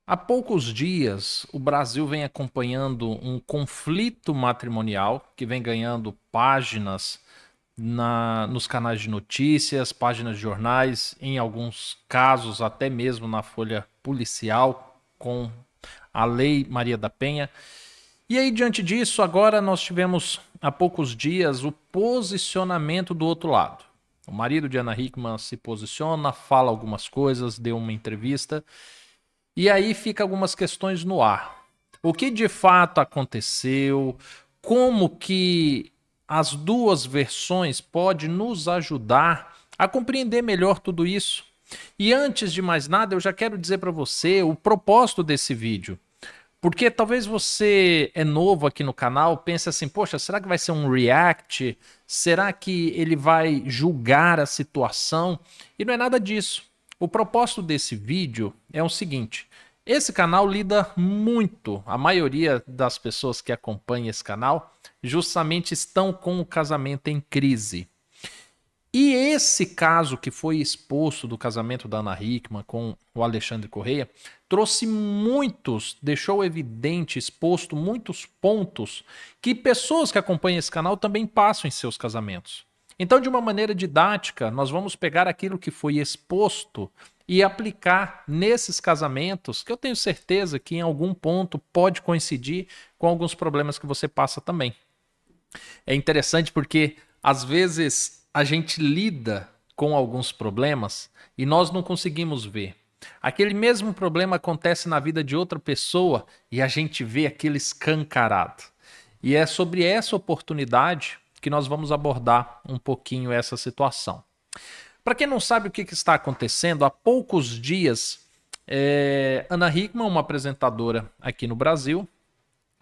Há poucos dias, o Brasil vem acompanhando um conflito matrimonial que vem ganhando páginas nos canais de notícias, páginas de jornais, em alguns casos até mesmo na folha policial, com a Lei Maria da Penha. E aí, diante disso, agora nós tivemos há poucos dias o posicionamento do outro lado. O marido de Ana Hickman se posiciona, fala algumas coisas, deu uma entrevista. E aí fica algumas questões no ar. O que de fato aconteceu? Como que as duas versões podem nos ajudar a compreender melhor tudo isso? E antes de mais nada, eu já quero dizer para você o propósito desse vídeo. Porque talvez você é novo aqui no canal, pense assim, poxa, será que vai ser um react? Será que ele vai julgar a situação? E não é nada disso. O propósito desse vídeo é o seguinte: esse canal lida muito, a maioria das pessoas que acompanham esse canal justamente estão com o casamento em crise. E esse caso que foi exposto do casamento da Ana Hickman com o Alexandre Correia trouxe deixou evidente, exposto muitos pontos que pessoas que acompanham esse canal também passam em seus casamentos. Então, de uma maneira didática, nós vamos pegar aquilo que foi exposto e aplicar nesses casamentos, que eu tenho certeza que em algum ponto pode coincidir com alguns problemas que você passa também. É interessante porque, às vezes, a gente lida com alguns problemas e nós não conseguimos ver. Aquele mesmo problema acontece na vida de outra pessoa e a gente vê aquele escancarado. E é sobre essa oportunidade que nós vamos abordar um pouquinho essa situação. Para quem não sabe o que está acontecendo, há poucos dias, Ana Hickman, uma apresentadora aqui no Brasil,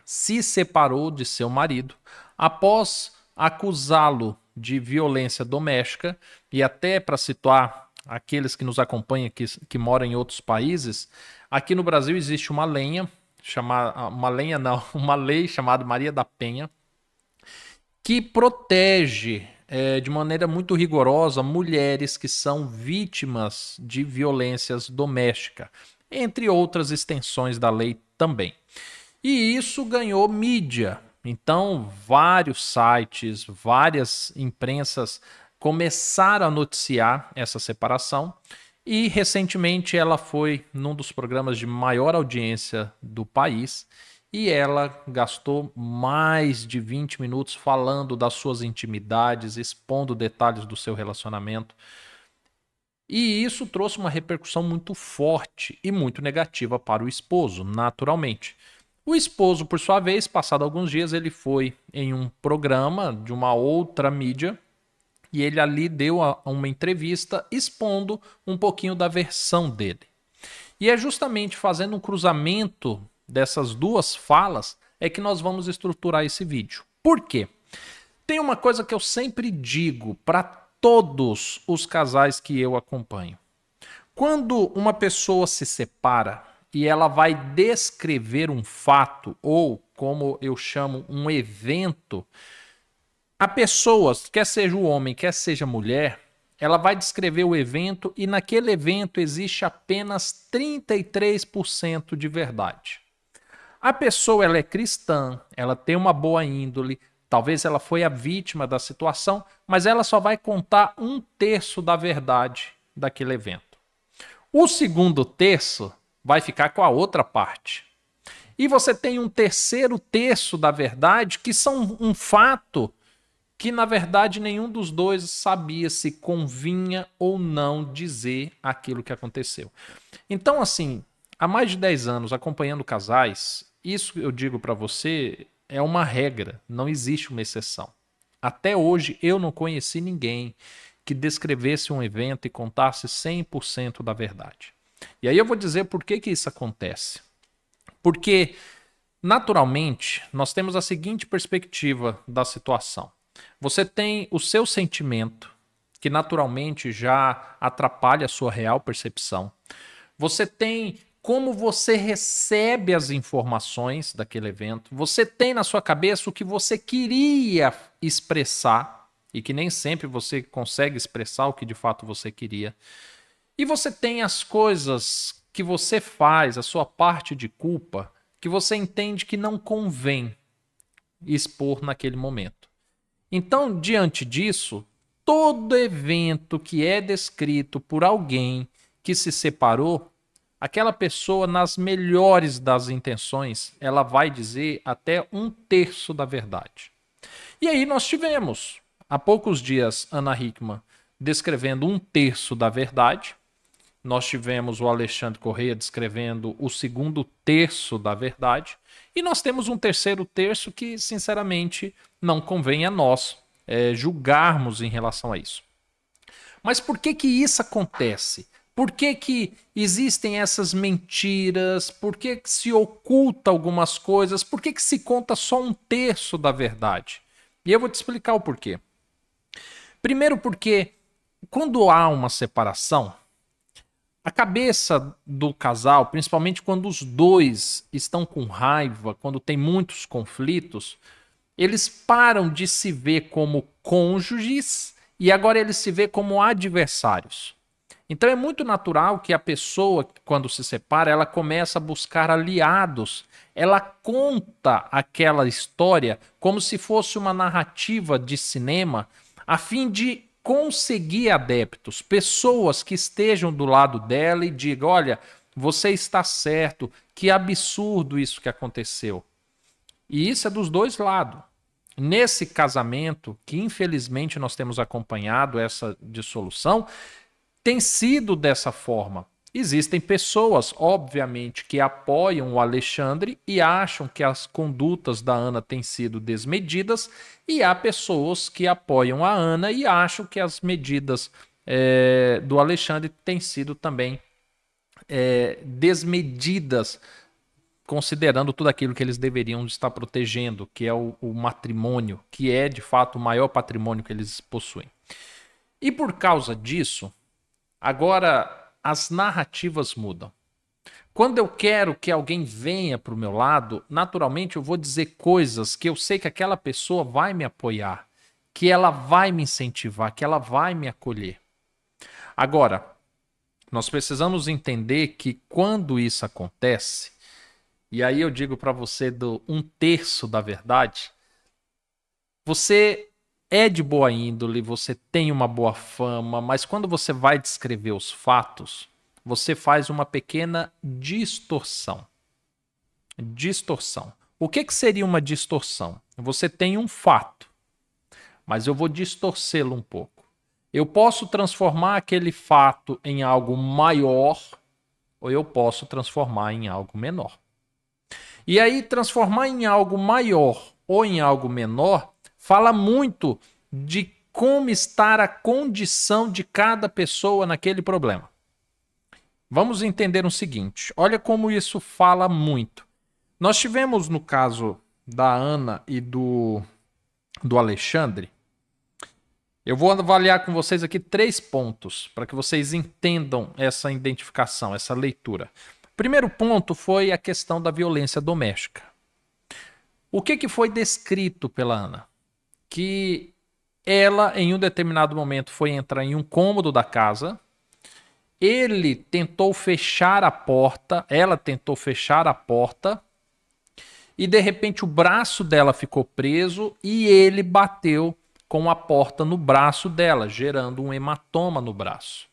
se separou de seu marido após acusá-lo de violência doméstica. E até para situar aqueles que nos acompanham, que moram em outros países, aqui no Brasil existe uma lei chamada Maria da Penha, que protege de maneira muito rigorosa mulheres que são vítimas de violências domésticas, entre outras extensões da lei também. E isso ganhou mídia. Então, vários sites, várias imprensas começaram a noticiar essa separação. E recentemente ela foi num dos programas de maior audiência do país e ela gastou mais de 20 minutos falando das suas intimidades, expondo detalhes do seu relacionamento. E isso trouxe uma repercussão muito forte e muito negativa para o esposo, naturalmente. O esposo, por sua vez, passado alguns dias, ele foi em um programa de uma outra mídia e ele ali deu uma entrevista expondo um pouquinho da versão dele. E é justamente fazendo um cruzamento dessas duas falas é que nós vamos estruturar esse vídeo. Por quê? Tem uma coisa que eu sempre digo para todos os casais que eu acompanho. Quando uma pessoa se separa e ela vai descrever um fato, ou como eu chamo, um evento, a pessoa, quer seja o homem, quer seja a mulher, ela vai descrever o evento e naquele evento existe apenas 33% de verdade. A pessoa ela é cristã, ela tem uma boa índole, talvez ela foi a vítima da situação, mas ela só vai contar 1/3 da verdade daquele evento. O segundo terço vai ficar com a outra parte. E você tem 1/3 da verdade, que são um fato que, na verdade, nenhum dos dois sabia se convinha ou não dizer aquilo que aconteceu. Então, assim, há mais de 10 anos acompanhando casais, isso eu digo para você é uma regra, não existe uma exceção. Até hoje eu não conheci ninguém que descrevesse um evento e contasse 100% da verdade. E aí eu vou dizer por que isso acontece. Porque, naturalmente, nós temos a seguinte perspectiva da situação. Você tem o seu sentimento, que naturalmente já atrapalha a sua real percepção. Você tem como você recebe as informações daquele evento. Você tem na sua cabeça o que você queria expressar e que nem sempre você consegue expressar o que de fato você queria. E você tem as coisas que você faz, a sua parte de culpa, que você entende que não convém expor naquele momento. Então, diante disso, todo evento que é descrito por alguém que se separou, aquela pessoa, nas melhores das intenções, ela vai dizer até 1/3 da verdade. E aí nós tivemos, há poucos dias, Ana Hickman descrevendo 1/3 da verdade. Nós tivemos o Alexandre Correia descrevendo o 2º terço da verdade. E nós temos um 3º terço que, sinceramente, não convém a nós julgarmos em relação a isso. Mas por que que isso acontece? Por que que existem essas mentiras? Por que que se oculta algumas coisas? Por que que se conta só 1/3 da verdade? E eu vou te explicar o porquê. Primeiro porque quando há uma separação, a cabeça do casal, principalmente quando os dois estão com raiva, quando tem muitos conflitos, eles param de se ver como cônjuges e agora eles se vê como adversários. Então é muito natural que a pessoa, quando se separa, ela começa a buscar aliados. Ela conta aquela história como se fosse uma narrativa de cinema, a fim de conseguir adeptos, pessoas que estejam do lado dela e digam: olha, você está certo, que absurdo isso que aconteceu. E isso é dos dois lados. Nesse casamento, que infelizmente nós temos acompanhado essa dissolução, tem sido dessa forma. Existem pessoas, obviamente, que apoiam o Alexandre e acham que as condutas da Ana têm sido desmedidas, e há pessoas que apoiam a Ana e acham que as medidas do Alexandre têm sido também desmedidas, considerando tudo aquilo que eles deveriam estar protegendo, que é o matrimônio, que é de fato o maior patrimônio que eles possuem. E por causa disso, agora as narrativas mudam. Quando eu quero que alguém venha para o meu lado, naturalmente eu vou dizer coisas que eu sei que aquela pessoa vai me apoiar, que ela vai me incentivar, que ela vai me acolher. Agora, nós precisamos entender que quando isso acontece, e aí eu digo para você do 1/3 da verdade, você é de boa índole, você tem uma boa fama, mas quando você vai descrever os fatos, você faz uma pequena distorção. Distorção. O que seria uma distorção? Você tem um fato, mas eu vou distorcê-lo um pouco. Eu posso transformar aquele fato em algo maior, ou eu posso transformar em algo menor. E aí, transformar em algo maior ou em algo menor fala muito de como está a condição de cada pessoa naquele problema. Vamos entender o seguinte, olha como isso fala muito. Nós tivemos no caso da Ana e do Alexandre, eu vou avaliar com vocês aqui 3 pontos para que vocês entendam essa identificação, essa leitura. O primeiro ponto foi a questão da violência doméstica. O que foi descrito pela Ana? Que ela, em um determinado momento, foi entrar em um cômodo da casa, ele tentou fechar a porta, ela tentou fechar a porta, e de repente o braço dela ficou preso e ele bateu com a porta no braço dela, gerando um hematoma no braço.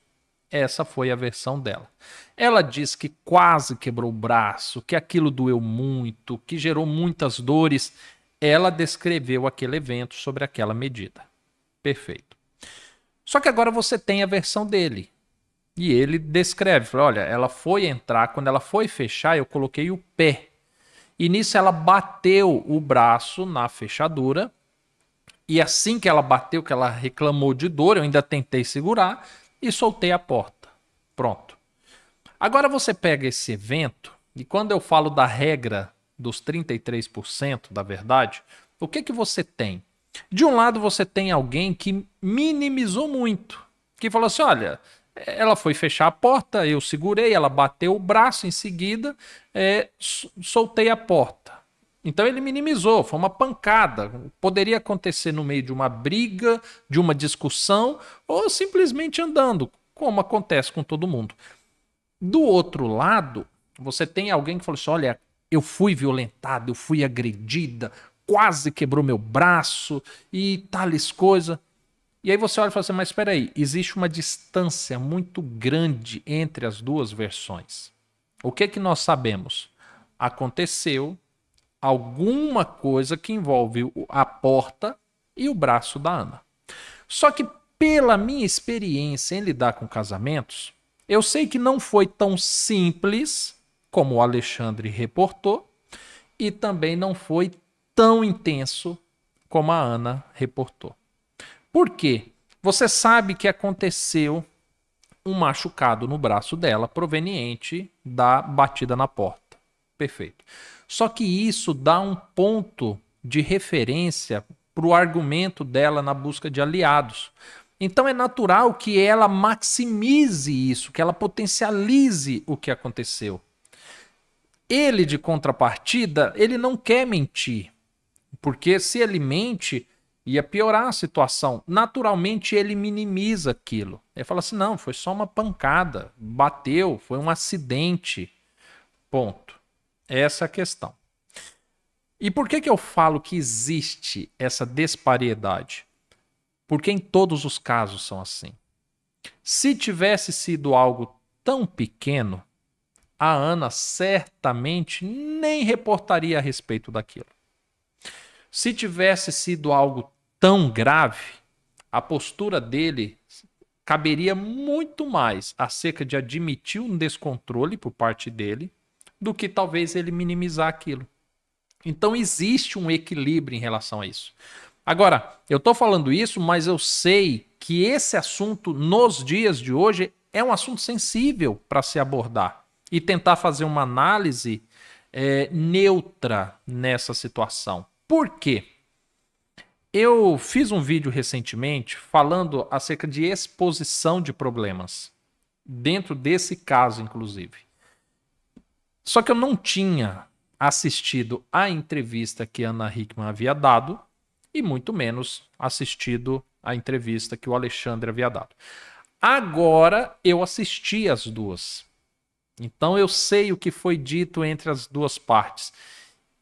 Essa foi a versão dela. Ela diz que quase quebrou o braço, que aquilo doeu muito, que gerou muitas dores. Ela descreveu aquele evento sobre aquela medida. Perfeito. Só que agora você tem a versão dele. E ele descreve, fala, olha, ela foi entrar, quando ela foi fechar, eu coloquei o pé. E nisso ela bateu o braço na fechadura. E assim que ela bateu, que ela reclamou de dor, eu ainda tentei segurar e soltei a porta. Pronto. Agora você pega esse evento, e quando eu falo da regra dos 33% da verdade, o que você tem? De um lado você tem alguém que minimizou muito, que falou assim, olha, ela foi fechar a porta, eu segurei, ela bateu o braço, em seguida soltei a porta. Então ele minimizou, foi uma pancada. Poderia acontecer no meio de uma briga, de uma discussão, ou simplesmente andando, como acontece com todo mundo. Do outro lado, você tem alguém que falou assim, olha, eu fui violentada, eu fui agredida, quase quebrou meu braço e tales coisas. E aí você olha e fala assim, mas espera aí, existe uma distância muito grande entre as duas versões. O que nós sabemos? Aconteceu alguma coisa que envolve a porta e o braço da Ana. Só que pela minha experiência em lidar com casamentos, eu sei que não foi tão simples como o Alexandre reportou e também não foi tão intenso como a Ana reportou. Por quê? Você sabe que aconteceu um machucado no braço dela proveniente da batida na porta. Perfeito. Só que isso dá um ponto de referência para o argumento dela na busca de aliados. Então é natural que ela maximize isso, que ela potencialize o que aconteceu. Ele, de contrapartida, ele não quer mentir, porque se ele mente, ia piorar a situação. Naturalmente, ele minimiza aquilo. Ele fala assim, não, foi só uma pancada, bateu, foi um acidente, ponto. Essa é a questão. E por que eu falo que existe essa disparidade? Porque em todos os casos são assim. Se tivesse sido algo tão pequeno, a Ana certamente nem reportaria a respeito daquilo. Se tivesse sido algo tão grave, a postura dele caberia muito mais acerca de admitir um descontrole por parte dele do que talvez ele minimizar aquilo. Então existe um equilíbrio em relação a isso. Agora, eu estou falando isso, mas eu sei que esse assunto, nos dias de hoje, é um assunto sensível para se abordar e tentar fazer uma análise neutra nessa situação. Por quê? Eu fiz um vídeo recentemente falando acerca de exposição de problemas, dentro desse caso, inclusive. Só que eu não tinha assistido a entrevista que Ana Hickman havia dado e muito menos assistido a entrevista que o Alexandre havia dado. Agora eu assisti as duas. Então eu sei o que foi dito entre as duas partes.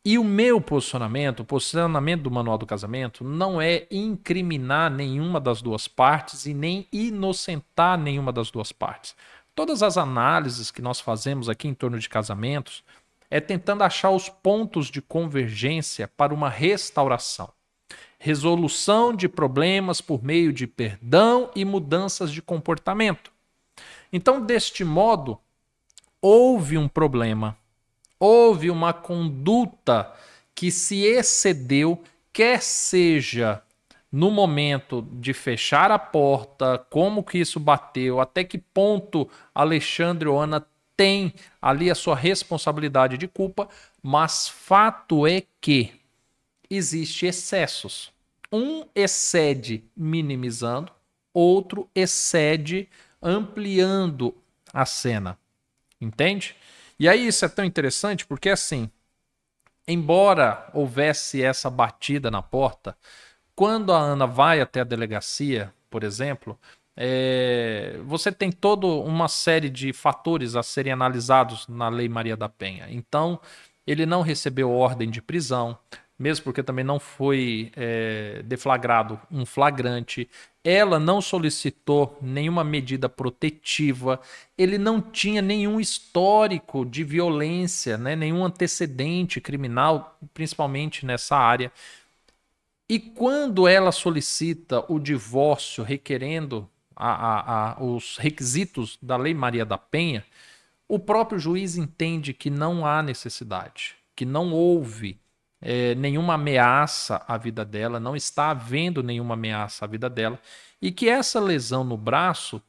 E o meu posicionamento, o posicionamento do Manual do Casamento, não é incriminar nenhuma das duas partes e nem inocentar nenhuma das duas partes. Todas as análises que nós fazemos aqui em torno de casamentos é tentando achar os pontos de convergência para uma restauração. Resolução de problemas por meio de perdão e mudanças de comportamento. Então, deste modo, houve um problema, houve uma conduta que se excedeu, quer seja no momento de fechar a porta, como que isso bateu, até que ponto Alexandre ou Ana tem ali a sua responsabilidade de culpa, mas fato é que existe excessos. Um excede minimizando, outro excede ampliando a cena. Entende? E aí isso é tão interessante porque assim, embora houvesse essa batida na porta, quando a Ana vai até a delegacia, por exemplo, você tem toda uma série de fatores a serem analisados na Lei Maria da Penha. Então, ele não recebeu ordem de prisão, mesmo porque também não foi deflagrado um flagrante. Ela não solicitou nenhuma medida protetiva, ele não tinha nenhum histórico de violência, né? Nenhum antecedente criminal, principalmente nessa área. E quando ela solicita o divórcio requerendo os requisitos da Lei Maria da Penha, o próprio juiz entende que não há necessidade, que não houve nenhuma ameaça à vida dela, não está havendo nenhuma ameaça à vida dela, e que essa lesão no braço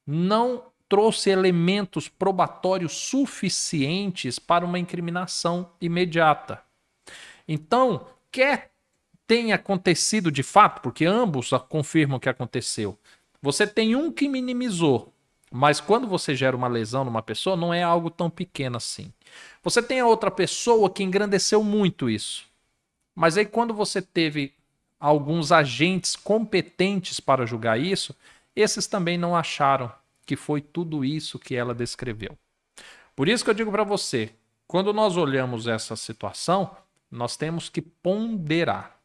não trouxe elementos probatórios suficientes para uma incriminação imediata. Então, quer tenha acontecido de fato, porque ambos confirmam que aconteceu, você tem um que minimizou, mas quando você gera uma lesão numa pessoa, não é algo tão pequeno assim. Você tem a outra pessoa que engrandeceu muito isso. Mas aí quando você teve alguns agentes competentes para julgar isso, esses também não acharam que foi tudo isso que ela descreveu. Por isso que eu digo para você, quando nós olhamos essa situação, nós temos que ponderar.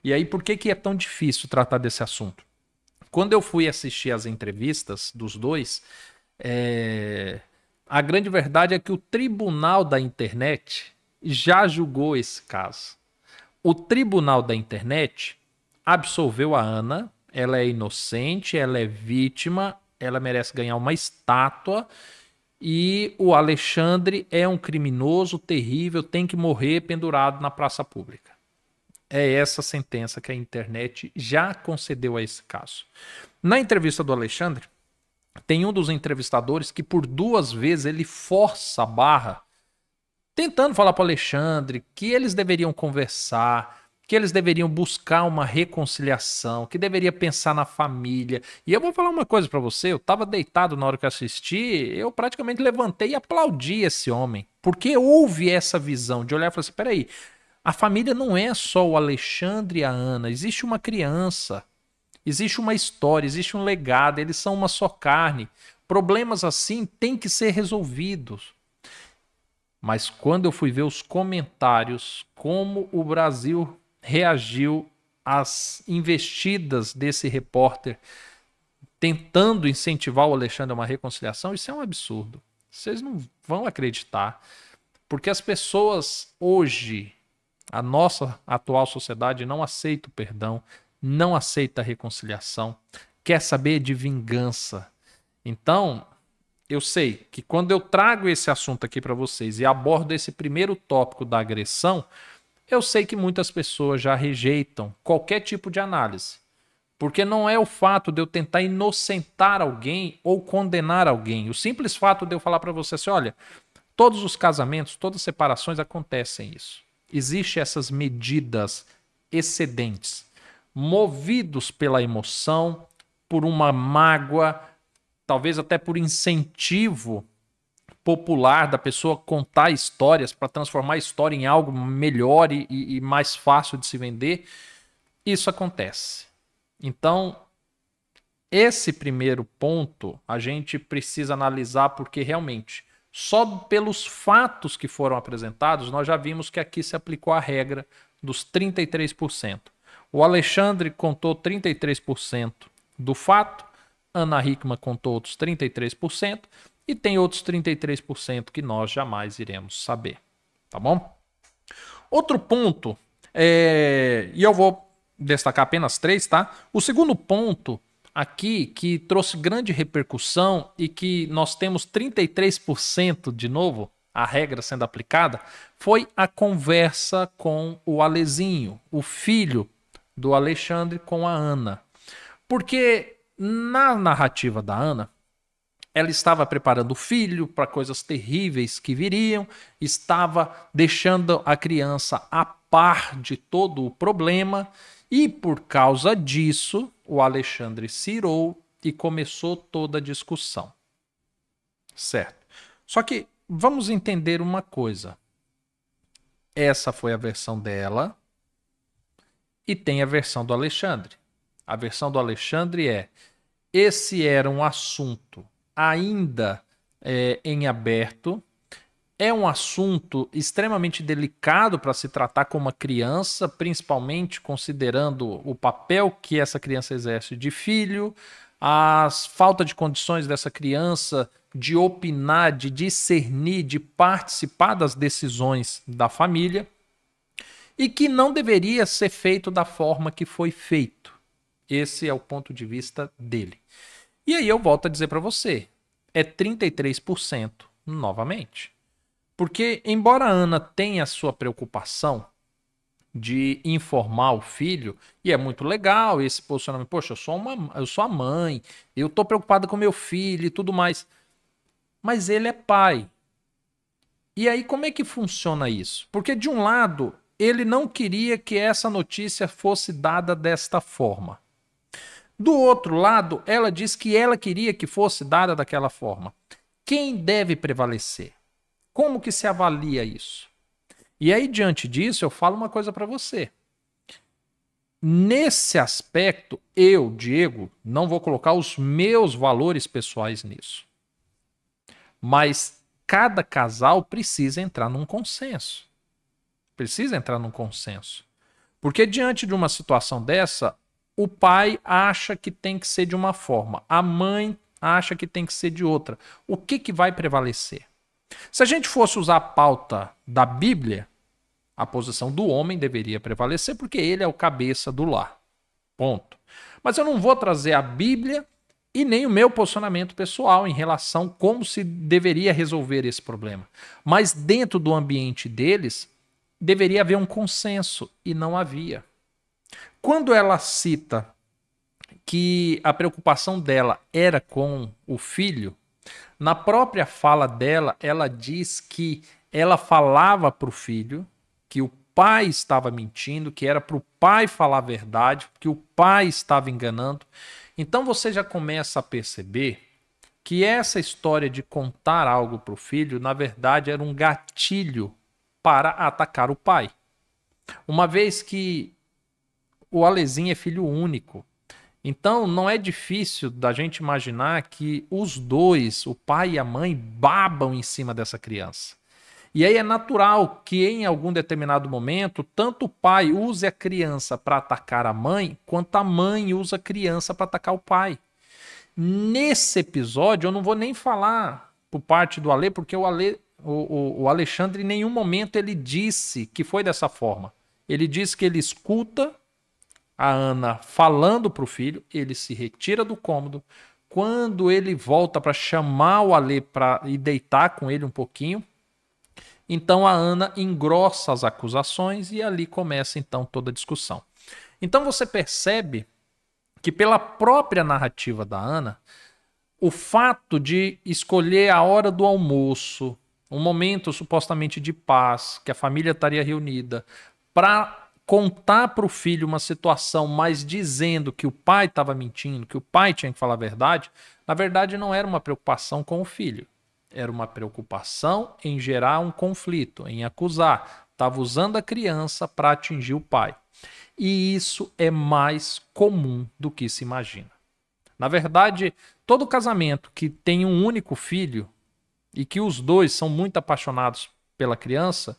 E aí, por que é tão difícil tratar desse assunto? Quando eu fui assistir as entrevistas dos dois, a grande verdade é que o tribunal da internet já julgou esse caso. O tribunal da internet absolveu a Ana, ela é inocente, ela é vítima, ela merece ganhar uma estátua e o Alexandre é um criminoso terrível, tem que morrer pendurado na praça pública. É essa sentença que a internet já concedeu a esse caso. Na entrevista do Alexandre, tem um dos entrevistadores que por 2 vezes ele força a barra, tentando falar para o Alexandre que eles deveriam conversar, que eles deveriam buscar uma reconciliação, que deveria pensar na família. E eu vou falar uma coisa para você, eu estava deitado na hora que eu assisti, eu praticamente levantei e aplaudi esse homem, porque houve essa visão de olhar e falar assim, peraí, a família não é só o Alexandre e a Ana, existe uma criança, existe uma história, existe um legado, eles são uma só carne. Problemas assim têm que ser resolvidos. Mas quando eu fui ver os comentários, como o Brasil reagiu às investidas desse repórter tentando incentivar o Alexandre a uma reconciliação, isso é um absurdo. Vocês não vão acreditar. Porque as pessoas hoje, a nossa atual sociedade não aceita o perdão, não aceita a reconciliação, quer saber de vingança. Então, eu sei que quando eu trago esse assunto aqui para vocês e abordo esse primeiro tópico da agressão, eu sei que muitas pessoas já rejeitam qualquer tipo de análise. Porque não é o fato de eu tentar inocentar alguém ou condenar alguém. O simples fato de eu falar para você assim, olha, todos os casamentos, todas as separações acontecem isso. Existem essas medidas excedentes, movidos pela emoção, por uma mágoa, talvez até por incentivo popular da pessoa contar histórias para transformar a história em algo melhor e mais fácil de se vender. Isso acontece. Então, esse primeiro ponto a gente precisa analisar porque realmente só pelos fatos que foram apresentados, nós já vimos que aqui se aplicou a regra dos 33%. O Alexandre contou 33% do fato, Ana Hickman contou outros 33%, e tem outros 33% que nós jamais iremos saber. Tá bom? Outro ponto, e eu vou destacar apenas 3, tá? O segundo ponto aqui que trouxe grande repercussão e que nós temos 33% de novo, a regra sendo aplicada, foi a conversa com o Alezinho, o filho do Alexandre com a Ana. Porque na narrativa da Ana, ela estava preparando o filho para coisas terríveis que viriam, estava deixando a criança a par de todo o problema e por causa disso o Alexandre se irou e começou toda a discussão. Certo. Só que vamos entender uma coisa. Essa foi a versão dela e tem a versão do Alexandre. A versão do Alexandre é: esse era um assunto ainda em aberto, é um assunto extremamente delicado para se tratar com uma criança, principalmente considerando o papel que essa criança exerce de filho, a falta de condições dessa criança de opinar, de discernir, de participar das decisões da família, e que não deveria ser feito da forma que foi feito. Esse é o ponto de vista dele. E aí eu volto a dizer para você, é 33% novamente. Porque embora a Ana tenha a sua preocupação de informar o filho, e é muito legal esse posicionamento, poxa, eu sou a mãe, eu tô preocupada com meu filho e tudo mais, mas ele é pai. E aí como é que funciona isso? Porque de um lado, ele não queria que essa notícia fosse dada desta forma. Do outro lado, ela diz que ela queria que fosse dada daquela forma. Quem deve prevalecer? Como que se avalia isso? E aí, diante disso, eu falo uma coisa para você. Nesse aspecto, eu, Diego, não vou colocar os meus valores pessoais nisso. Mas cada casal precisa entrar num consenso. Precisa entrar num consenso. Porque diante de uma situação dessa, o pai acha que tem que ser de uma forma, a mãe acha que tem que ser de outra. O que vai prevalecer? Se a gente fosse usar a pauta da Bíblia, a posição do homem deveria prevalecer porque ele é o cabeça do lar. Ponto. Mas eu não vou trazer a Bíblia e nem o meu posicionamento pessoal em relação a como se deveria resolver esse problema. Mas dentro do ambiente deles, deveria haver um consenso e não havia. Quando ela cita que a preocupação dela era com o filho, na própria fala dela, ela diz que ela falava para o filho que o pai estava mentindo, que era para o pai falar a verdade, que o pai estava enganando. Então você já começa a perceber que essa história de contar algo para o filho, na verdade, era um gatilho para atacar o pai. Uma vez que o Alezinho é filho único, então não é difícil da gente imaginar que os dois, o pai e a mãe, babam em cima dessa criança. E aí é natural que em algum determinado momento, tanto o pai use a criança para atacar a mãe, quanto a mãe usa a criança para atacar o pai. Nesse episódio, eu não vou nem falar por parte do Ale, porque o Alexandre em nenhum momento ele disse que foi dessa forma. Ele disse que ele escuta a Ana falando para o filho, ele se retira do cômodo. Quando ele volta para chamar o Ale para ir deitar com ele um pouquinho, então a Ana engrossa as acusações e ali começa então toda a discussão. Então você percebe que pela própria narrativa da Ana, o fato de escolher a hora do almoço, um momento supostamente de paz, que a família estaria reunida, para contar para o filho uma situação, mas dizendo que o pai estava mentindo, que o pai tinha que falar a verdade, na verdade não era uma preocupação com o filho. Era uma preocupação em gerar um conflito, em acusar. Estava usando a criança para atingir o pai. E isso é mais comum do que se imagina. Na verdade, todo casamento que tem um único filho e que os dois são muito apaixonados pela criança,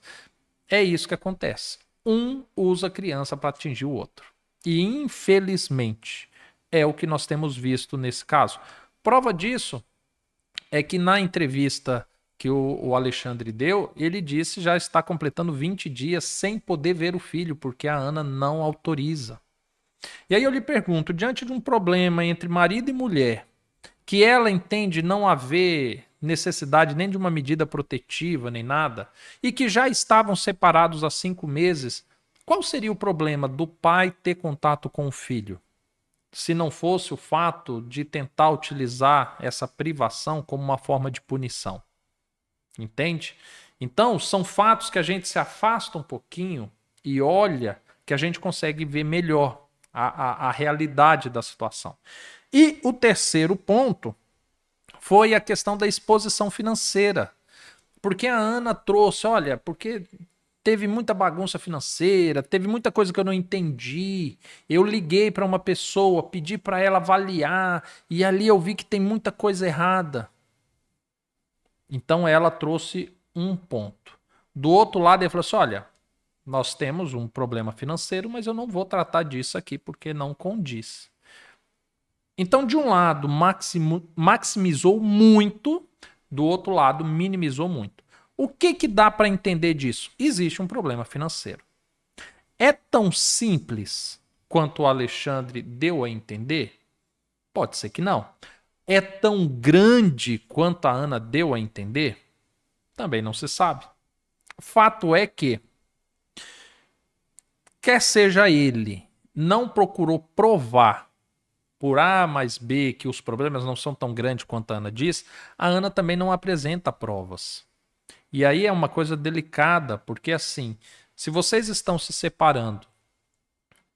é isso que acontece. Um usa a criança para atingir o outro. E, infelizmente, é o que nós temos visto nesse caso. Prova disso é que na entrevista que o Alexandre deu, ele disse que já está completando 20 dias sem poder ver o filho, porque a Ana não autoriza. E aí eu lhe pergunto, diante de um problema entre marido e mulher, que ela entende não haver necessidade nem de uma medida protetiva, nem nada, e que já estavam separados há 5 meses, qual seria o problema do pai ter contato com o filho? Se não fosse o fato de tentar utilizar essa privação como uma forma de punição. Entende? Então, são fatos que a gente se afasta um pouquinho e olha que a gente consegue ver melhor a realidade da situação. E o terceiro ponto foi a questão da exposição financeira. Porque a Ana trouxe, olha, porque teve muita bagunça financeira, teve muita coisa que eu não entendi. Eu liguei para uma pessoa, pedi para ela avaliar e ali eu vi que tem muita coisa errada. Então ela trouxe um ponto. Do outro lado, ele falou assim, olha, nós temos um problema financeiro, mas eu não vou tratar disso aqui porque não condiz. Então, de um lado, maximizou muito, do outro lado, minimizou muito. O que dá para entender disso? Existe um problema financeiro. É tão simples quanto o Alexandre deu a entender? Pode ser que não. É tão grande quanto a Ana deu a entender? Também não se sabe. Fato é que, quer seja ele, não procurou provar por A mais B que os problemas não são tão grandes quanto a Ana diz, a Ana também não apresenta provas. E aí é uma coisa delicada, porque assim, se vocês estão se separando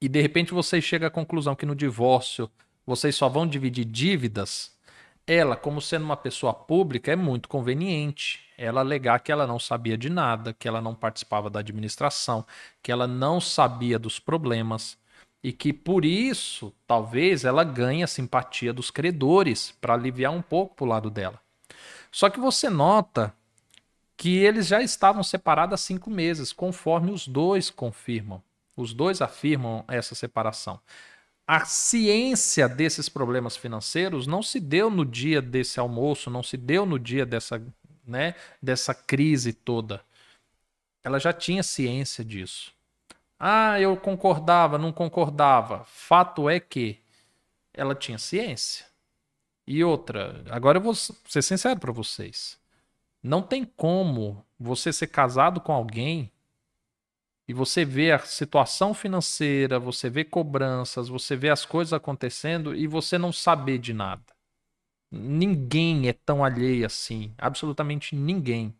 e de repente vocês chegam à conclusão que no divórcio vocês só vão dividir dívidas, ela, como sendo uma pessoa pública, é muito conveniente ela alegar que ela não sabia de nada, que ela não participava da administração, que ela não sabia dos problemas e que por isso talvez ela ganhe a simpatia dos credores para aliviar um pouco pro lado dela. Só que você nota que eles já estavam separados há 5 meses, conforme os dois confirmam. Os dois afirmam essa separação. A ciência desses problemas financeiros não se deu no dia desse almoço, não se deu no dia dessa, né, dessa crise toda. Ela já tinha ciência disso. Ah, eu concordava, não concordava. Fato é que ela tinha ciência. E outra, agora eu vou ser sincero para vocês. Não tem como você ser casado com alguém e você vê a situação financeira, você vê cobranças, você vê as coisas acontecendo e você não saber de nada. Ninguém é tão alheio assim, absolutamente ninguém.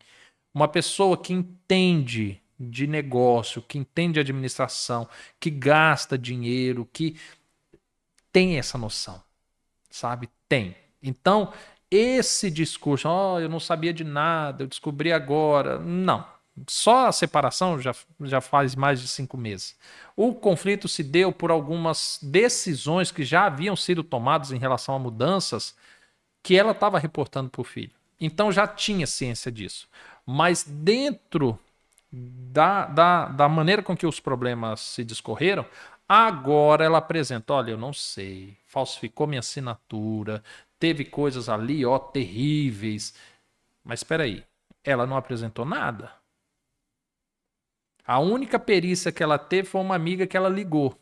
Uma pessoa que entende de negócio, que entende de administração, que gasta dinheiro, que tem essa noção, sabe? Tem. Então, esse discurso, eu não sabia de nada, eu descobri agora. Não. Só a separação já faz mais de 5 meses. O conflito se deu por algumas decisões que já haviam sido tomadas em relação a mudanças que ela estava reportando para o filho. Então já tinha ciência disso. Mas dentro da maneira com que os problemas se discorreram, agora ela apresenta, olha, eu não sei, falsificou minha assinatura, teve coisas ali, terríveis. Mas espera aí, ela não apresentou nada. A única perícia que ela teve foi uma amiga que ela ligou.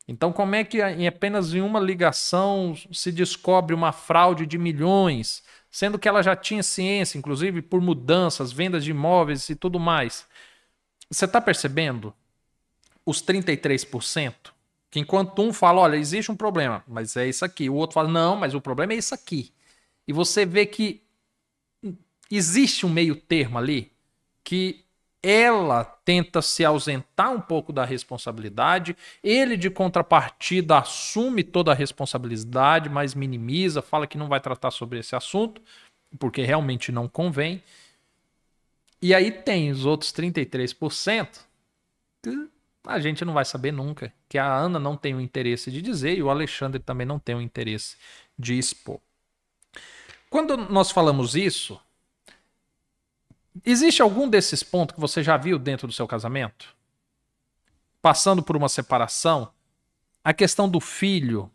Então, como é que em apenas em uma ligação se descobre uma fraude de milhões, sendo que ela já tinha ciência, inclusive por mudanças, vendas de imóveis e tudo mais? Você está percebendo os 33%? Que enquanto um fala, olha, existe um problema, mas é isso aqui. O outro fala, não, mas o problema é isso aqui. E você vê que existe um meio termo ali que ela tenta se ausentar um pouco da responsabilidade, ele de contrapartida assume toda a responsabilidade, mas minimiza, fala que não vai tratar sobre esse assunto, porque realmente não convém. E aí tem os outros 33% que a gente não vai saber nunca, que a Ana não tem o interesse de dizer e o Alexandre também não tem o interesse de expor. Quando nós falamos isso, existe algum desses pontos que você já viu dentro do seu casamento? Passando por uma separação, a questão do filho,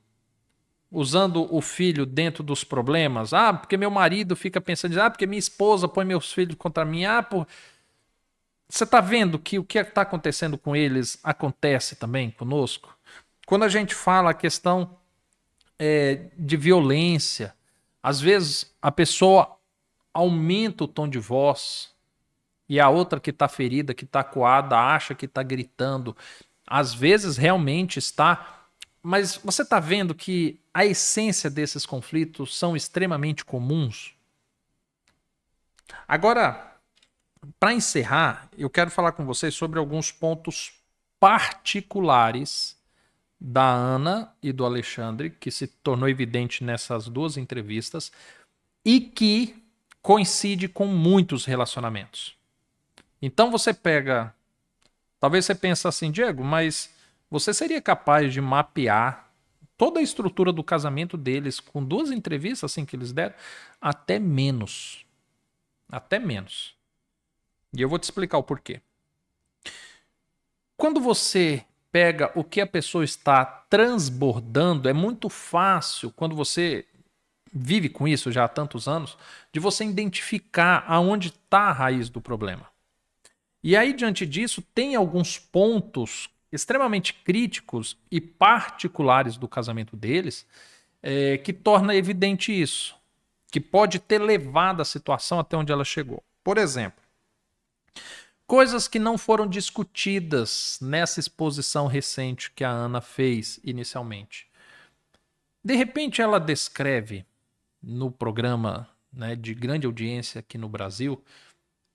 usando o filho dentro dos problemas. Ah, porque meu marido fica pensando, porque minha esposa põe meus filhos contra mim. Você está vendo que o que está acontecendo com eles acontece também conosco? Quando a gente fala a questão de violência, às vezes a pessoa aumenta o tom de voz e a outra que está ferida, que está acuada, acha que está gritando. Às vezes realmente está, mas você está vendo que a essência desses conflitos são extremamente comuns? Agora, para encerrar, eu quero falar com vocês sobre alguns pontos particulares da Ana e do Alexandre, que se tornou evidente nessas duas entrevistas e que coincide com muitos relacionamentos. Então você pega, talvez você pense assim, Diego, mas você seria capaz de mapear toda a estrutura do casamento deles com 2 entrevistas assim que eles deram? Até menos. Até menos. E eu vou te explicar o porquê. Quando você pega o que a pessoa está transbordando, é muito fácil, quando você vive com isso já há tantos anos, de você identificar aonde está a raiz do problema. E aí, diante disso, tem alguns pontos extremamente críticos e particulares do casamento deles que torna evidente isso, que pode ter levado a situação até onde ela chegou. Por exemplo, coisas que não foram discutidas nessa exposição recente que a Ana fez inicialmente. De repente, ela descreve no programa, né, de grande audiência aqui no Brasil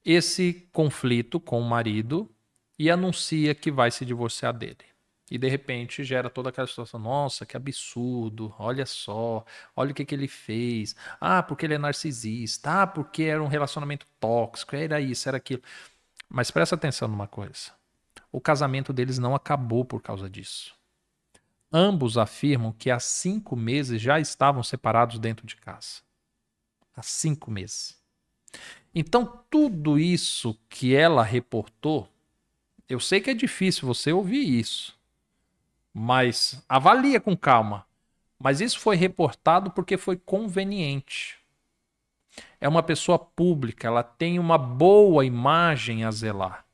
esse conflito com o marido e anuncia que vai se divorciar dele. E de repente gera toda aquela situação, nossa, que absurdo, olha só, olha o que ele fez. Ah, porque ele é narcisista, porque era um relacionamento tóxico, era isso, era aquilo. Mas presta atenção numa coisa, o casamento deles não acabou por causa disso. Ambos afirmam que há 5 meses já estavam separados dentro de casa. Há 5 meses. Então, tudo isso que ela reportou, eu sei que é difícil você ouvir isso, mas avalia com calma. Mas isso foi reportado porque foi conveniente. É uma pessoa pública, ela tem uma boa imagem a zelar.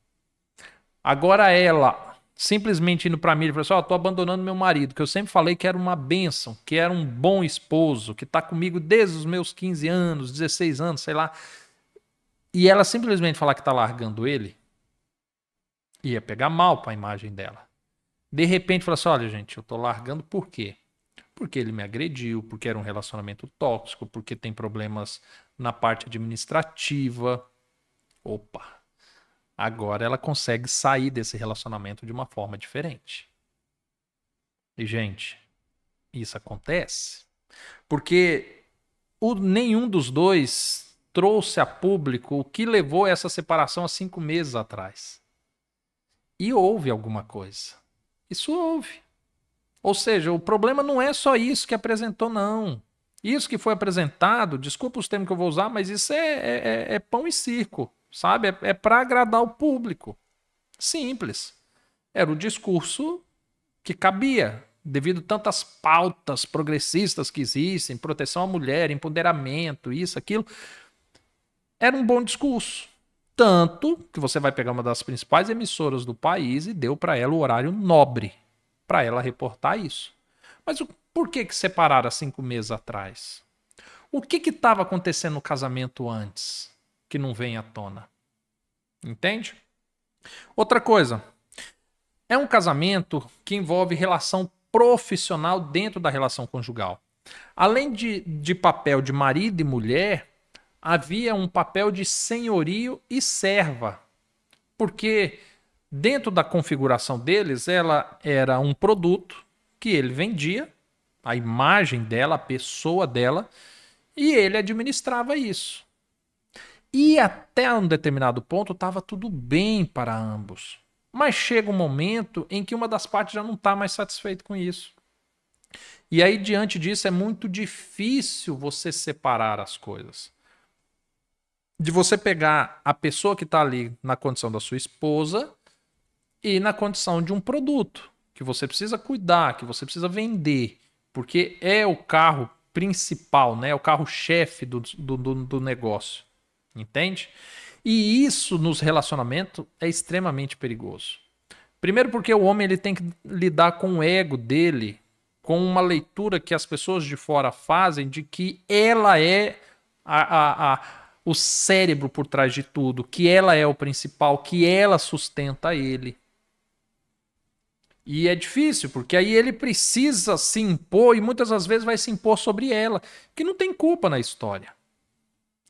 Agora ela simplesmente indo para mim e falou assim: ó, tô abandonando meu marido, que eu sempre falei que era uma bênção, que era um bom esposo, que tá comigo desde os meus 15 anos, 16 anos, sei lá. E ela simplesmente falar que tá largando ele, ia pegar mal para a imagem dela. De repente fala assim: olha, gente, eu tô largando por quê? Porque ele me agrediu, porque era um relacionamento tóxico, porque tem problemas na parte administrativa. Opa, agora ela consegue sair desse relacionamento de uma forma diferente. E, gente, isso acontece porque nenhum dos dois trouxe a público o que levou essa separação há 5 meses atrás. E houve alguma coisa. Isso houve. Ou seja, o problema não é só isso que apresentou, não. Isso que foi apresentado, desculpa os termos que eu vou usar, mas isso é pão e circo, sabe? É para agradar o público. Simples. Era o discurso que cabia, devido a tantas pautas progressistas que existem, proteção à mulher, empoderamento, isso, aquilo. Era um bom discurso. Tanto que você vai pegar uma das principais emissoras do país e deu para ela o horário nobre para ela reportar isso. Mas por que separaram há 5 meses atrás? O que estava acontecendo no casamento antes que não vem à tona? Entende? Outra coisa, é um casamento que envolve relação profissional dentro da relação conjugal. Além de papel de marido e mulher, havia um papel de senhorio e serva. Porque dentro da configuração deles, ela era um produto que ele vendia, a imagem dela, a pessoa dela, e ele administrava isso. E até um determinado ponto estava tudo bem para ambos. Mas chega um momento em que uma das partes já não está mais satisfeita com isso. E aí, diante disso, é muito difícil você separar as coisas. De você pegar a pessoa que está ali na condição da sua esposa e na condição de um produto que você precisa cuidar, que você precisa vender, porque é o carro principal, né? É o carro-chefe do negócio. Entende? E isso nos relacionamentos é extremamente perigoso. Primeiro porque o homem ele tem que lidar com o ego dele, com uma leitura que as pessoas de fora fazem de que ela é o cérebro por trás de tudo, que ela é o principal, que ela sustenta ele. E é difícil, porque aí ele precisa se impor e muitas das vezes vai se impor sobre ela, que não tem culpa na história,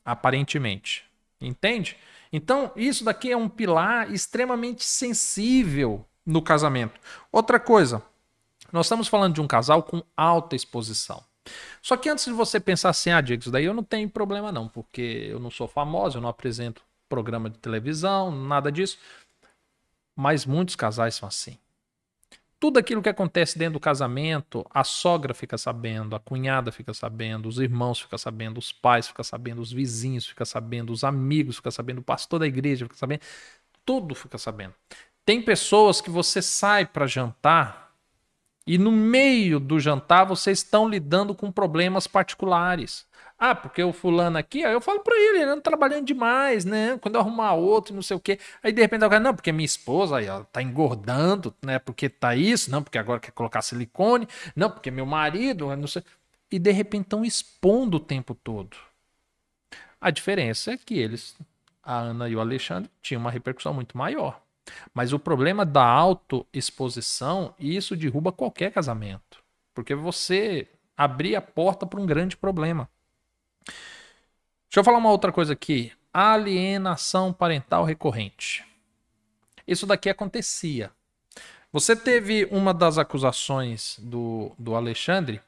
aparentemente. Entende? Então, isso daqui é um pilar extremamente sensível no casamento. Outra coisa, nós estamos falando de um casal com alta exposição. Só que antes de você pensar assim, ah, Diego, isso daí eu não tenho problema não, porque eu não sou famoso, eu não apresento programa de televisão, nada disso. Mas muitos casais são assim. Tudo aquilo que acontece dentro do casamento, a sogra fica sabendo, a cunhada fica sabendo, os irmãos ficam sabendo, os pais ficam sabendo, os vizinhos ficam sabendo, os amigos ficam sabendo, o pastor da igreja fica sabendo, tudo fica sabendo. Tem pessoas que você sai para jantar e no meio do jantar vocês estão lidando com problemas particulares. Ah, porque o fulano aqui, aí eu falo pra ele anda trabalhando demais, né? Quando eu arrumar outro, não sei o quê. Aí de repente o cara, não, porque minha esposa aí, ela tá engordando, né? Porque tá isso, não, porque agora quer colocar silicone, não, porque meu marido, não sei. E de repente estão expondo o tempo todo. A diferença é que eles, a Ana e o Alexandre, tinham uma repercussão muito maior. Mas o problema da autoexposição, isso derruba qualquer casamento. Porque você abrir a porta para um grande problema. Deixa eu falar uma outra coisa aqui. Alienação parental recorrente. Isso daqui acontecia. Você teve uma das acusações do Alexandre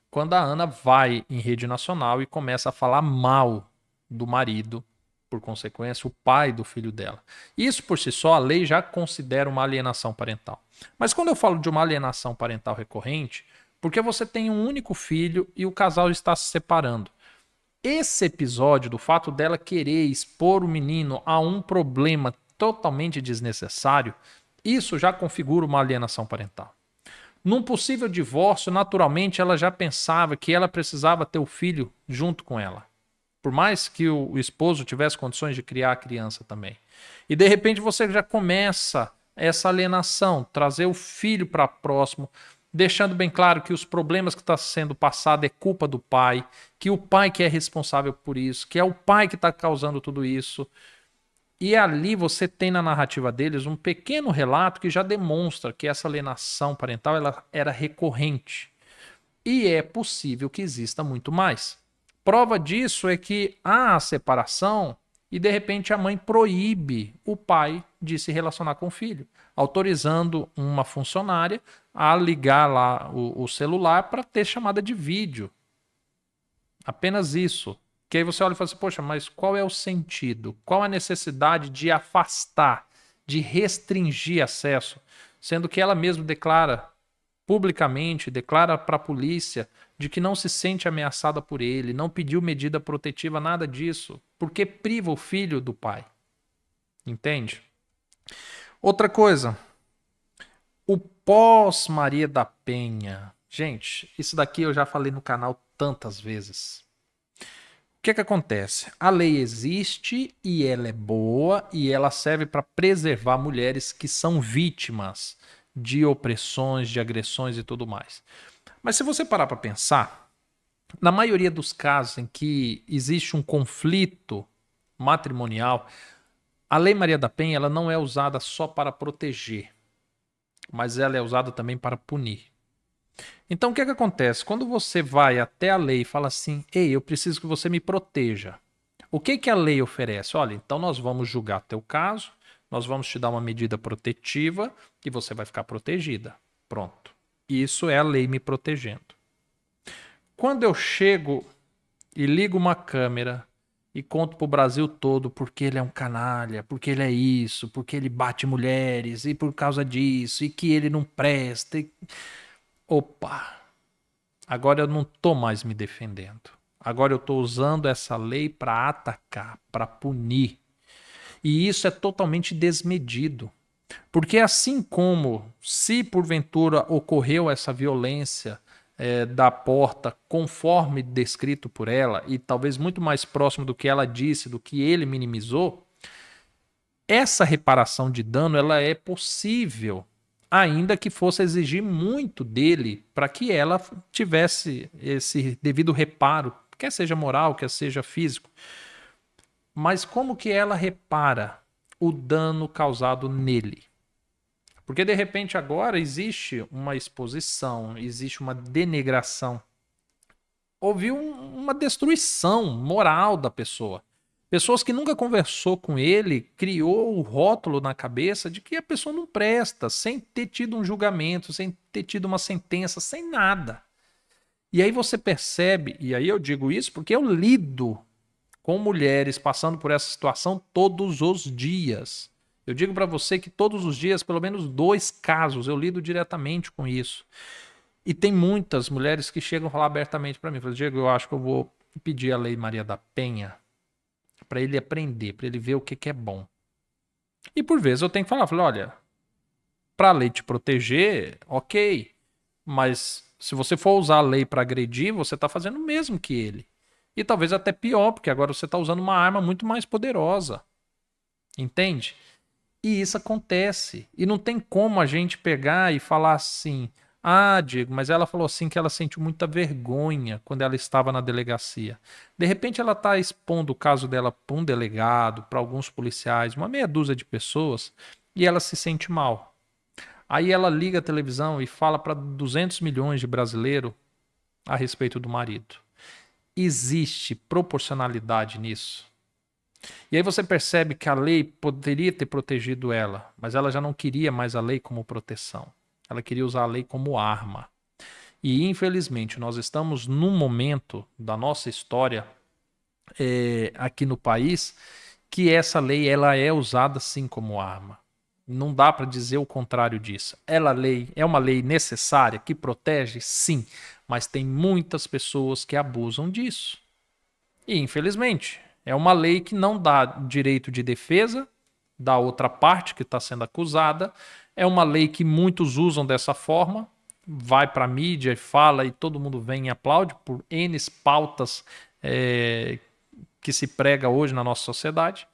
quando a Ana vai em rede nacional e começa a falar mal do marido, por consequência, o pai do filho dela. Isso por si só, a lei já considera uma alienação parental. Mas quando eu falo de uma alienação parental recorrente, porque você tem um único filho e o casal está se separando. Esse episódio, do fato dela querer expor o menino a um problema totalmente desnecessário, isso já configura uma alienação parental. Num possível divórcio, naturalmente, ela já pensava que ela precisava ter o filho junto com ela. Por mais que o esposo tivesse condições de criar a criança também. E de repente você já começa essa alienação, trazer o filho para próximo, deixando bem claro que os problemas que está sendo passado é culpa do pai, que o pai que é responsável por isso, que é o pai que está causando tudo isso. E ali você tem na narrativa deles um pequeno relato que já demonstra que essa alienação parental ela era recorrente. E é possível que exista muito mais. Prova disso é que há a separação e de repente a mãe proíbe o pai de se relacionar com o filho, autorizando uma funcionária a ligar lá o celular para ter chamada de vídeo. Apenas isso. Que aí você olha e fala assim, poxa, mas qual é o sentido? Qual a necessidade de afastar, de restringir acesso? Sendo que ela mesma declara publicamente, declara para a polícia de que não se sente ameaçada por ele, não pediu medida protetiva, nada disso. Porque priva o filho do pai. Entende? Outra coisa, o pós-Maria da Penha. Gente, isso daqui eu já falei no canal tantas vezes. O que acontece? A lei existe e ela é boa e ela serve para preservar mulheres que são vítimas de opressões, de agressões e tudo mais. Mas se você parar para pensar, na maioria dos casos em que existe um conflito matrimonial, a Lei Maria da Penha ela não é usada só para proteger, mas ela é usada também para punir. Então, o que acontece? Quando você vai até a lei e fala assim, ei, eu preciso que você me proteja. O que a lei oferece? Olha, então nós vamos julgar teu caso, nós vamos te dar uma medida protetiva e você vai ficar protegida. Pronto. Isso é a lei me protegendo. Quando eu chego e ligo uma câmera e conto pro Brasil todo porque ele é um canalha, porque ele é isso, porque ele bate mulheres e por causa disso, e que ele não presta. Opa! Agora eu não tô mais me defendendo. Agora eu tô usando essa lei para atacar, para punir. E isso é totalmente desmedido. Porque assim como se porventura ocorreu essa violência da porta conforme descrito por ela, e talvez muito mais próximo do que ela disse, do que ele minimizou, essa reparação de dano ela é possível, ainda que fosse exigir muito dele para que ela tivesse esse devido reparo, quer seja moral, quer seja físico. Mas como que ela repara o dano causado nele? Porque de repente agora existe uma exposição, existe uma denegração. Houve uma destruição moral da pessoa. Pessoas que nunca conversou com ele, criou o rótulo na cabeça de que a pessoa não presta, sem ter tido um julgamento, sem ter tido uma sentença, sem nada. E aí você percebe, e aí eu digo isso porque eu lido com mulheres passando por essa situação todos os dias. Eu digo para você que todos os dias, pelo menos 2 casos, eu lido diretamente com isso. E tem muitas mulheres que chegam a falar abertamente para mim. Falam, Diego, eu acho que eu vou pedir a Lei Maria da Penha para ele aprender, para ele ver o que é bom. E por vezes eu tenho que falar, olha, para a lei te proteger, ok, mas se você for usar a lei para agredir, você está fazendo o mesmo que ele. E talvez até pior, porque agora você está usando uma arma muito mais poderosa. Entende? E isso acontece. E não tem como a gente pegar e falar assim, ah, Diego, mas ela falou assim que ela sentiu muita vergonha quando ela estava na delegacia. De repente ela está expondo o caso dela para um delegado, para alguns policiais, uma meia dúzia de pessoas, e ela se sente mal. Aí ela liga a televisão e fala para 200 milhões de brasileiros a respeito do marido. Existe proporcionalidade nisso? E aí você percebe que a lei poderia ter protegido ela, mas ela já não queria mais a lei como proteção. Ela queria usar a lei como arma. E infelizmente nós estamos num momento da nossa história aqui no país que essa lei ela é usada sim como arma. Não dá para dizer o contrário disso. Ela é uma lei necessária que protege, sim, mas tem muitas pessoas que abusam disso. E, infelizmente, é uma lei que não dá direito de defesa da outra parte que está sendo acusada. É uma lei que muitos usam dessa forma. Vai para a mídia e fala e todo mundo vem e aplaude por N pautas é, que se prega hoje na nossa sociedade.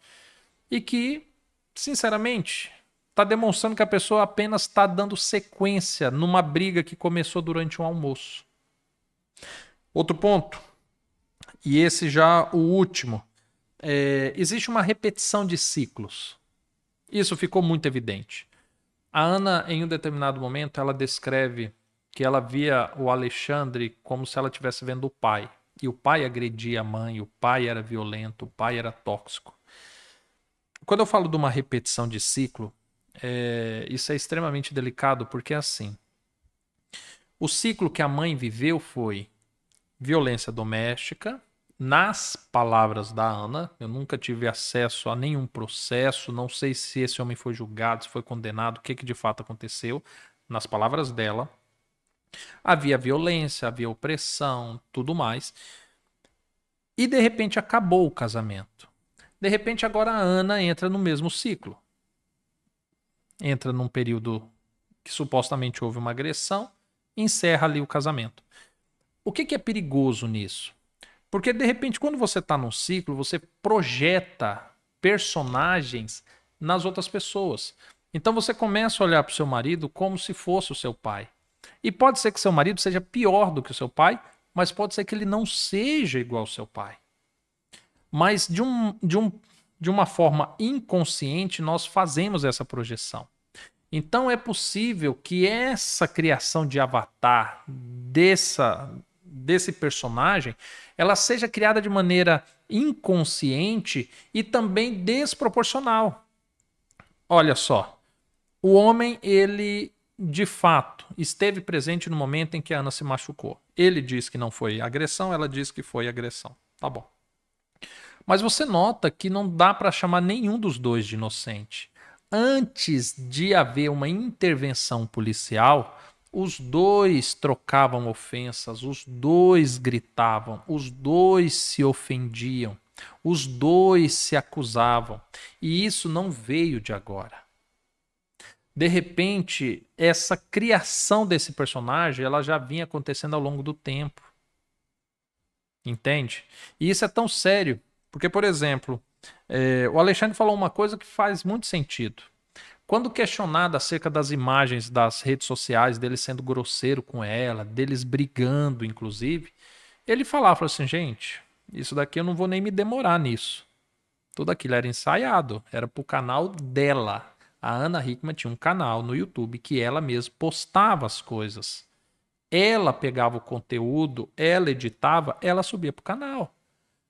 E que, sinceramente, está demonstrando que a pessoa apenas está dando sequência numa briga que começou durante um almoço. Outro ponto, e esse já o último, existe uma repetição de ciclos. Isso ficou muito evidente. A Ana, em um determinado momento, ela descreve que ela via o Alexandre como se ela estivesse vendo o pai. E o pai agredia a mãe, o pai era violento, o pai era tóxico. Quando eu falo de uma repetição de ciclo, isso é extremamente delicado porque é assim. O ciclo que a mãe viveu foi violência doméstica, nas palavras da Ana. Eu nunca tive acesso a nenhum processo, não sei se esse homem foi julgado, se foi condenado, o que de fato aconteceu. Nas palavras dela, havia violência, havia opressão, tudo mais. E de repente acabou o casamento. De repente agora a Ana entra no mesmo ciclo. Entra num período que supostamente houve uma agressão, encerra ali o casamento. O que é perigoso nisso? Porque, de repente, quando você está num ciclo, você projeta personagens nas outras pessoas. Então, você começa a olhar para o seu marido como se fosse o seu pai. E pode ser que seu marido seja pior do que o seu pai, mas pode ser que ele não seja igual ao seu pai. Mas, de uma forma inconsciente, nós fazemos essa projeção. Então, é possível que essa criação de avatar desse personagem, ela seja criada de maneira inconsciente e também desproporcional. Olha só, o homem, ele de fato esteve presente no momento em que a Ana se machucou. Ele diz que não foi agressão, ela diz que foi agressão. Tá bom. Mas você nota que não dá para chamar nenhum dos dois de inocente. Antes de haver uma intervenção policial, os dois trocavam ofensas, os dois gritavam, os dois se ofendiam, os dois se acusavam. E isso não veio de agora. De repente, essa criação desse personagem, ela já vinha acontecendo ao longo do tempo. Entende? E isso é tão sério, porque, por exemplo, o Alexandre falou uma coisa que faz muito sentido. Quando questionado acerca das imagens das redes sociais, dele sendo grosseiro com ela, deles brigando, inclusive, ele falava assim, gente, isso daqui eu não vou nem me demorar nisso. Tudo aquilo era ensaiado, era pro canal dela. A Ana Hickman tinha um canal no YouTube que ela mesma postava as coisas. Ela pegava o conteúdo, ela editava, ela subia pro canal.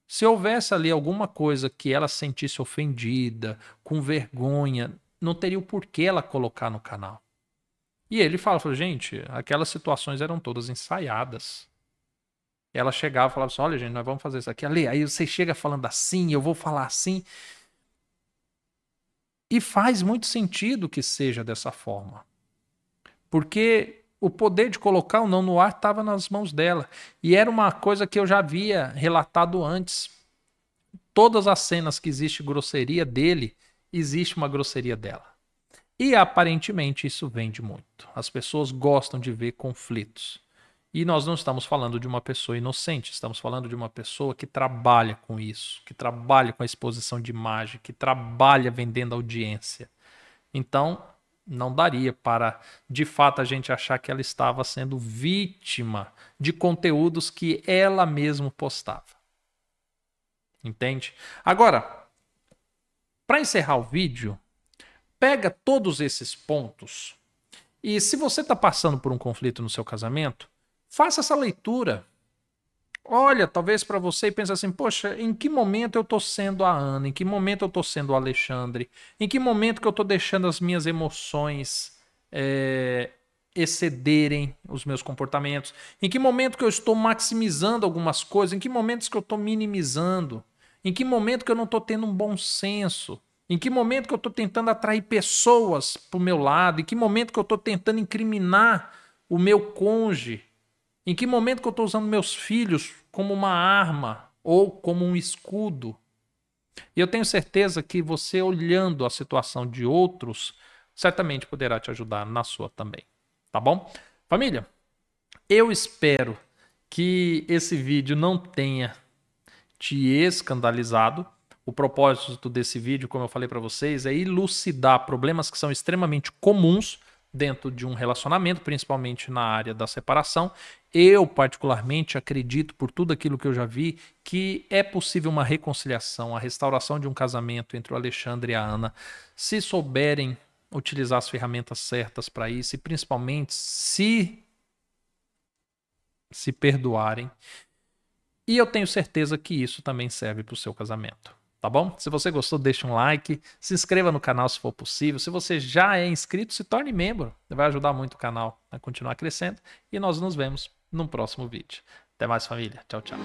Se houvesse ali alguma coisa que ela sentisse ofendida, com vergonha, não teria o porquê ela colocar no canal. E ele falou, gente, aquelas situações eram todas ensaiadas. Ela chegava e falava assim, olha gente, nós vamos fazer isso aqui. Ali, aí você chega falando assim, eu vou falar assim. E faz muito sentido que seja dessa forma. Porque o poder de colocar ou não no ar estava nas mãos dela. E era uma coisa que eu já havia relatado antes. Todas as cenas que existe grosseria dele, existe uma grosseria dela. E aparentemente isso vende muito. As pessoas gostam de ver conflitos. E nós não estamos falando de uma pessoa inocente, estamos falando de uma pessoa que trabalha com isso, que trabalha com a exposição de imagem, que trabalha vendendo audiência. Então, não daria para, de fato, a gente achar que ela estava sendo vítima de conteúdos que ela mesma postava. Entende? Agora, para encerrar o vídeo, pega todos esses pontos e se você está passando por um conflito no seu casamento, faça essa leitura. Olha, talvez para você e pense assim, poxa, em que momento eu estou sendo a Ana? Em que momento eu estou sendo o Alexandre? Em que momento que eu estou deixando as minhas emoções excederem os meus comportamentos? Em que momento que eu estou maximizando algumas coisas? Em que momentos que eu estou minimizando? Em que momento que eu não estou tendo um bom senso? Em que momento que eu estou tentando atrair pessoas para o meu lado? Em que momento que eu estou tentando incriminar o meu cônjuge? Em que momento que eu estou usando meus filhos como uma arma ou como um escudo. E eu tenho certeza que você, olhando a situação de outros, certamente poderá te ajudar na sua também. Tá bom? Família, eu espero que esse vídeo não tenha te escandalizado. O propósito desse vídeo, como eu falei para vocês, é elucidar problemas que são extremamente comuns dentro de um relacionamento, principalmente na área da separação. Eu, particularmente, acredito, por tudo aquilo que eu já vi, que é possível uma reconciliação, a restauração de um casamento entre o Alexandre e a Ana, se souberem utilizar as ferramentas certas para isso e, principalmente, se perdoarem. E eu tenho certeza que isso também serve para o seu casamento. Tá bom? Se você gostou, deixa um like, se inscreva no canal se for possível. Se você já é inscrito, se torne membro. Vai ajudar muito o canal a continuar crescendo. E nós nos vemos no próximo vídeo. Até mais, família. Tchau, tchau.